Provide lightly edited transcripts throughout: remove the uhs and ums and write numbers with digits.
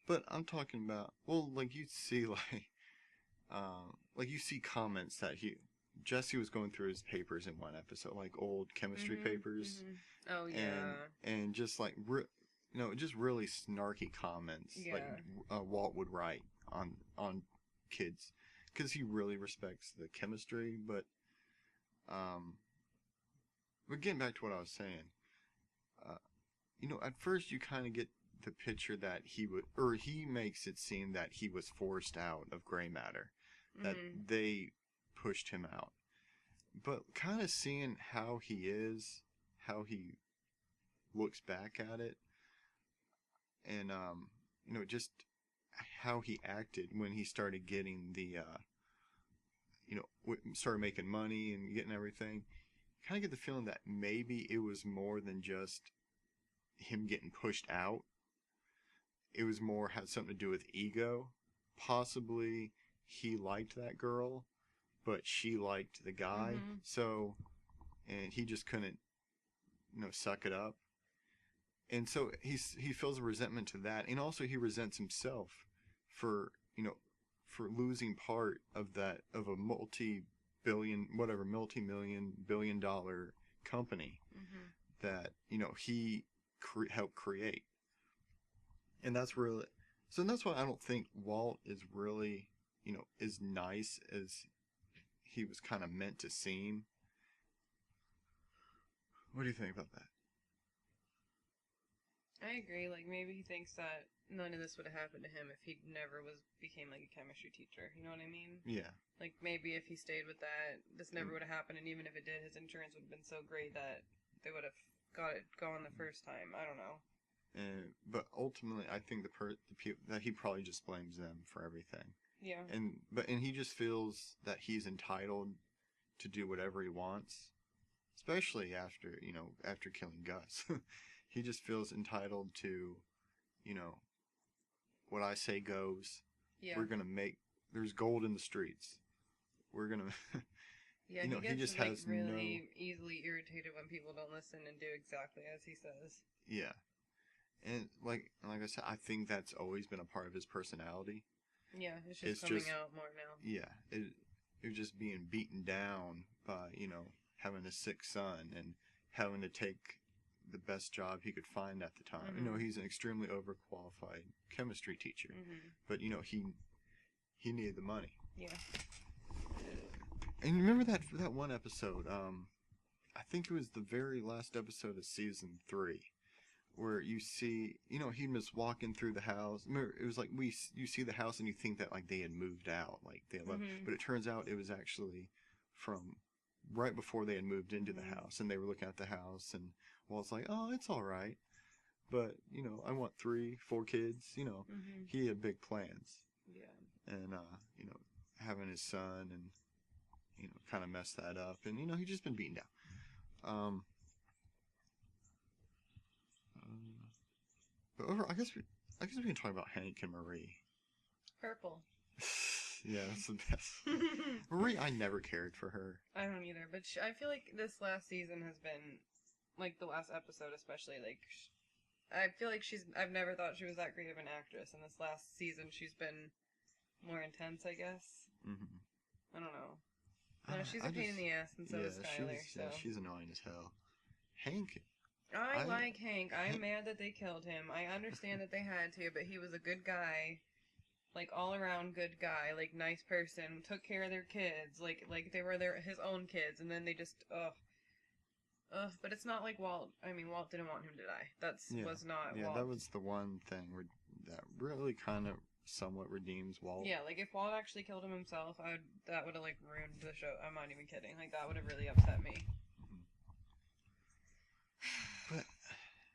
But I'm talking about, well, like you see, like you see comments that Jesse was going through his papers in one episode, like old chemistry Mhm. papers, Mhm. Oh and yeah. just like just really snarky comments like Yeah. Walt would write on kids, because he really respects the chemistry. Um, but getting back to what I was saying, uh, at first you kind of get the picture that he makes it seem that he was forced out of gray matter, that Mhm. they pushed him out. But kind of seeing how he is, how he looks back at it, and just how he acted when he started getting the started making money and getting everything. Kind of get the feeling that maybe it was more than just him getting pushed out. It was more had something to do with ego. Possibly he liked that girl, but she liked the guy. Mhm. So, and he just couldn't, suck it up. And so he feels a resentment to that, and also he resents himself for for losing part of that, of a multi-billion, whatever, multi-million billion dollar company Mhm. that he helped create. And that's really, so that's why I don't think Walt is really as nice as he was kind of meant to seem. What do you think about that? I agree. Like maybe he thinks that none of this would have happened to him if he never was became like a chemistry teacher. You know what I mean? Yeah. Like maybe if he stayed with that, this never And, would have happened. And even if it did, his insurance would have been so great that they would have got it gone the first time. I don't know. but ultimately, I think the people that he probably just blames them for everything, Yeah. and he just feels that he's entitled to do whatever he wants, especially after after killing Gus. He just feels entitled to, you know, what I say goes. Yeah. We're gonna make there's gold in the streets. We're gonna, Yeah, he he gets just like has no, really easily irritated when people don't listen and do exactly as he says. yeah. And like I said, I think that's always been a part of his personality. Yeah, it's just It's coming just, out more now. yeah, it was just being beaten down by having a sick son and having to take the best job he could find at the time. Mhm. He's an extremely overqualified chemistry teacher, Mhm. but he needed the money. Yeah. And remember that one episode? I think it was the very last episode of season 3, where you see, he was walking through the house. Remember, it was like you see the house and you think that like they had moved out, like they had left, Mhm. but it turns out it was actually from right before they had moved into the Mhm. house, and they were looking at the house, and well, it's like, oh, it's all right, but I want 3, 4 kids. Mhm. He had big plans, Yeah. and having his son and kind of messed that up, and he's just been beaten down. Um, but over, I guess we can talk about Hank and Marie. Purple. Yeah, that's the best. Marie, I never cared for her. I don't either, but I feel like this last season has been, like the last episode especially, like I feel like I've never thought she was that great of an actress, and this last season she's been more intense, I guess. Mm-hmm. I don't know. No, she's a I pain just, in the ass, and so is Skylar. So she's annoying as hell. Hank, I I, like Hank. I'm Hank, mad that they killed him. I understand that they had to, but he was a good guy, like all around good guy, like nice person. Took care of their kids, like they were his own kids, and then they just ugh. Ugh, but it's not like Walt. I mean, Walt didn't want him to die. That's yeah, was not yeah, Walt. that was the one thing that really kind of somewhat redeems Walt. Yeah, like if Walt actually killed him himself, that would have like ruined the show. I'm not even kidding. Like that would have really upset me. Mhm. But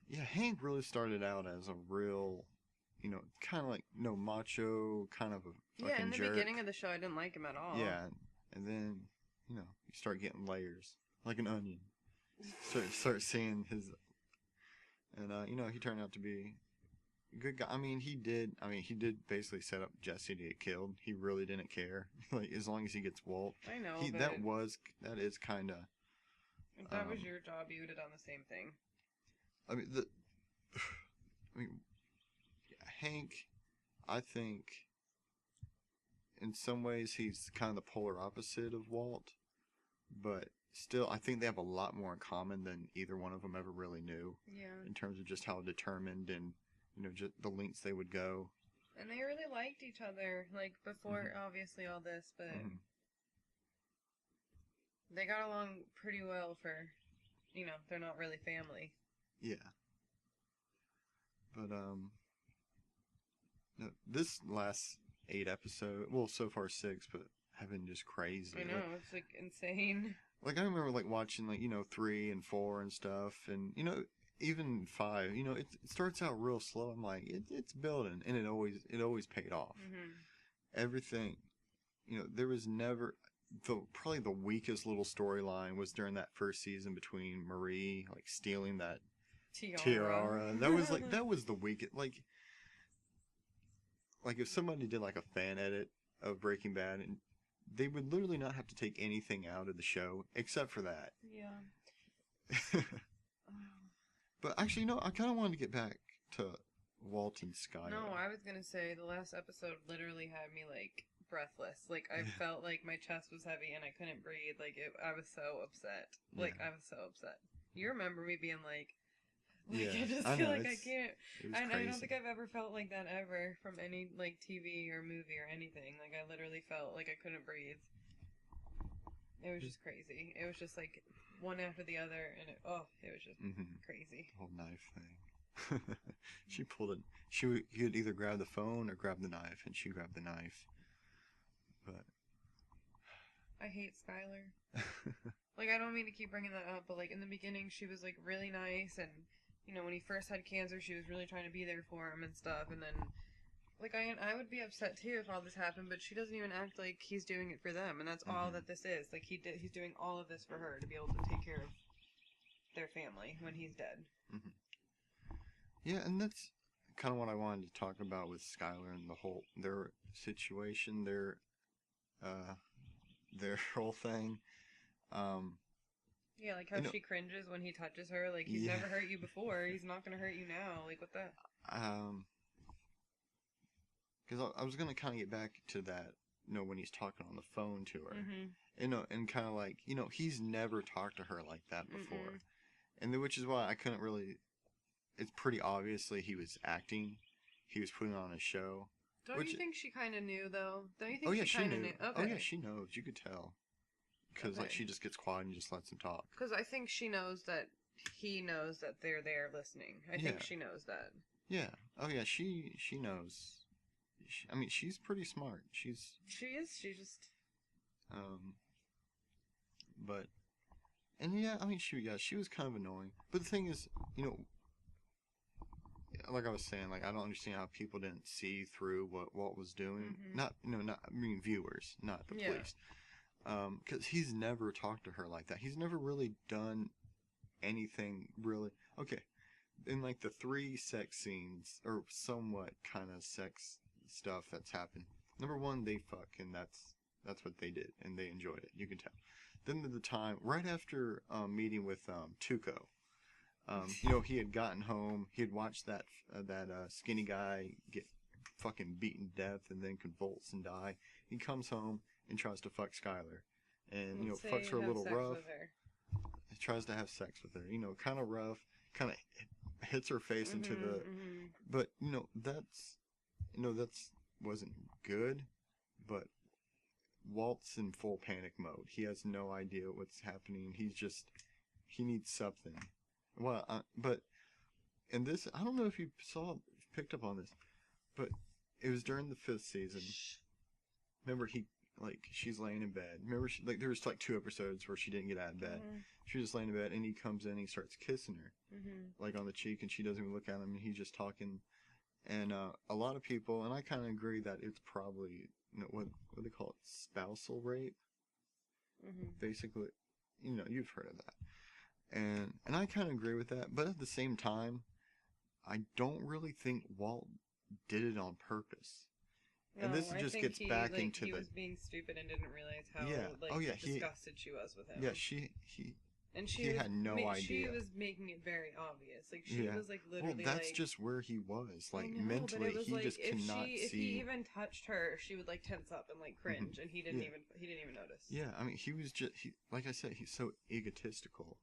yeah, Hank really started out as a real, kind of like no macho, kind of a Yeah, in fucking the jerk. beginning of the show, I didn't like him at all. Yeah, and then you start getting layers like an onion. Start seeing his, and he turned out to be a good guy. He did basically set up Jesse to get killed. He really didn't care. Like as long as he gets Walt, I know, he but that is kind of. if that was your job, you would have done the same thing. I mean the, I mean Hank. I think in some ways he's kind of the polar opposite of Walt, but still, I think they have a lot more in common than either one of them ever really knew Yeah. in terms of just how determined and, just the lengths they would go. And they really liked each other, like, before, Mhm. obviously, all this, but Mhm. they got along pretty well for, they're not really family. Yeah. But, no, this last 8 episodes, well, so far 6, but have been just crazy. I know, it's, like, insane. Like, I remember, like, watching, like, 3 and 4 and stuff, and, even 5, it starts out real slow. I'm like, it's building, and it always paid off. Mm-hmm. Everything, there was never, probably the weakest little storyline was during that first season between Marie, like, stealing that tiara. That was the weakest, like if somebody did, like, a fan edit of Breaking Bad, and they would literally not have to take anything out of the show except for that. Yeah. But actually, I kind of wanted to get back to Walt and Skyler. No, I was gonna say the last episode literally had me like breathless. Like I felt like my chest was heavy and I couldn't breathe. I was so upset. Like I was so upset. You remember me being like I just feel like I can't. I don't think I've ever felt like that ever from any like TV or movie or anything. Like I literally felt like I couldn't breathe. It was just crazy. It was just like one after the other, and it was just crazy. The whole knife thing. She pulled it. He could either grab the phone or grab the knife, and she grabbed the knife. But I hate Skyler. Like I don't mean to keep bringing that up, but like in the beginning, she was like really nice, and when he first had cancer, she was really trying to be there for him and stuff, and then. Like, I would be upset, too, if all this happened, but she doesn't even act like he's doing it for them, and that's all that this is. Like, he's doing all of this for her to be able to take care of their family when he's dead. Mm-hmm. Yeah, and that's kind of what I wanted to talk about with Skyler and their situation, their whole thing. Yeah, like how she cringes when he touches her. Like, he's never hurt you before. He's not going to hurt you now. Like, what the... Because I was going to kind of get back to that, when he's talking on the phone to her. Mm-hmm. And kind of like, he's never talked to her like that before. And which is why I couldn't really... It's pretty obviously he was acting. He was putting on a show. Don't you think she kind of knew, though? Don't you think she kind of knew? Okay. Oh, yeah, she knows. You could tell. Because, like, she just gets quiet and just lets him talk. Because I think she knows that he knows that they're there listening. I think she knows that. Yeah. Oh, yeah, she knows... I mean, she's pretty smart. She is. She just. But, and yeah, I mean, she was kind of annoying. But the thing is, like I was saying, like I don't understand how people didn't see through what Walt was doing. Not, I mean viewers, not the police. Because he's never talked to her like that. He's never really done anything really. Okay, in like the 3 sex scenes or somewhat kind of sex stuff that's happened. Number 1, they fuck, and that's what they did, and they enjoyed it. You can tell. Then the time right after meeting with Tuco, he had gotten home. He had watched that skinny guy get fucking beaten to death and then convulse and die. He comes home and tries to fuck Skyler, and fucks her a little rough. He tries to have sex with her. Kind of rough. Kind of hits her face into the. But that's wasn't good, but Walt's in full panic mode. He has no idea what's happening. He needs something. Well, but in this, I don't know if you picked up on this, but it was during the 5th season. Remember, she's laying in bed. Remember, there was like 2 episodes where she didn't get out of bed. She was just laying in bed, and he comes in, and he starts kissing her, like on the cheek, and she doesn't even look at him, and he's just talking. And a lot of people, and I kind of agree that it's probably what they call it, spousal rape. Basically, you've heard of that, and I kind of agree with that. But at the same time, I don't really think Walt did it on purpose. No, and this just gets back into he was being stupid and didn't realize how disgusted she was with him. Yeah, And she He was had no She idea. was making it very obvious. Like she Yeah. was like Well, literally that's like just where he was. I Like know, but mentally, it was he like just cannot if he see. even touched her, she would like tense up and like Mhm. cringe, and Yeah. he didn't even notice. Yeah, I mean, he was just like I said, he's so egotistical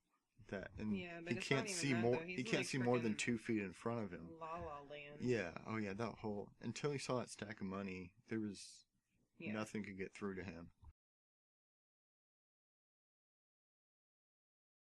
that, and Yeah, but he it's not can't even see that more. though. He He's can't like see more than freaking 2 feet in front of him. La La Land. Yeah. Oh yeah, that whole until he saw that stack of money, there was Yeah. nothing could get through to him.